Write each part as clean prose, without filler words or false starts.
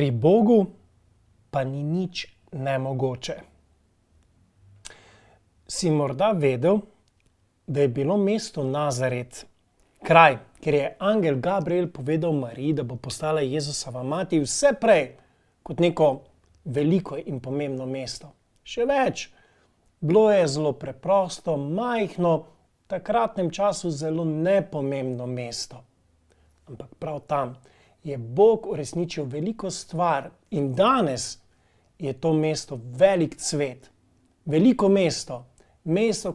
Pri Bogu pa ni nič nemogoče. Si morda vedel, da je bilo mesto Nazaret kraj, kjer je angel Gabriel povedal Mariji, da bo postala Jezusova mati, vse prej kot neko veliko in pomembno mesto. Še več, bilo je zelo preprosto, majhno, v takratnem času zelo nepomembno mesto. Ampak prav tam je Bog uresničil veliko stvar in danes je to mesto velik cvet. Veliko mesto,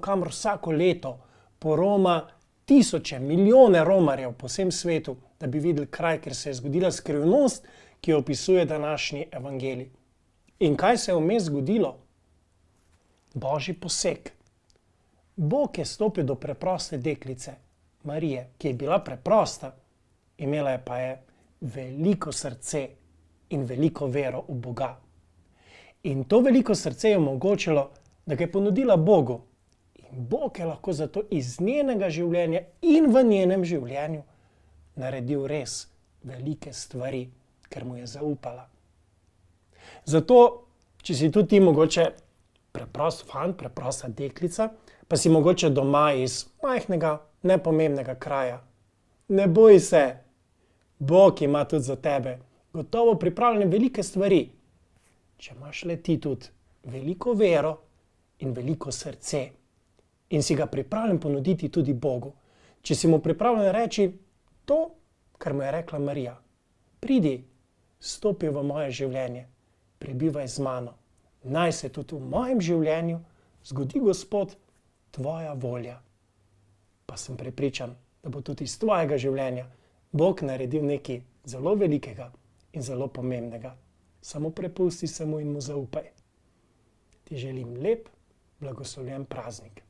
kamor vsako leto poroma tisoče, milijone romarjev po vsem svetu, da bi videli kraj, kjer se je zgodila skrivnost, ki jo opisuje današnji evangelij. In kaj se je vmes zgodilo? Božji poseg. Bog je stopil do preproste deklice, Marije, ki je bila preprosta, imela pa je veliko srce in veliko vero v Boga. In to veliko srce je omogočilo, da ga je ponudila Bogu. In Bog je lahko zato iz njenega življenja in v njenem življenju naredil res velike stvari, ker mu je zaupala. Zato, če si tudi ti mogoče preprost fant, preprosta deklica, pa si mogoče doma iz majhnega, nepomembnega kraja, ne boj se, Bog ima tudi za tebe gotovo pripravljene velike stvari, če imaš le ti tudi veliko vero in veliko srce. In si ga pripravljen ponuditi tudi Bogu. Če si mu pripravljen reči to, kar mu je rekla Marija. Pridi, stopi v moje življenje, prebivaj z mano. Naj se tudi v mojem življenju zgodi, Gospod, tvoja volja. Pa sem prepričan, da bo tudi iz tvojega življenja Bog naredil nekaj zelo velikega in zelo pomembnega. Samo prepusti se mu in mu zaupaj. Ti želim lep, blagoslovljen praznik.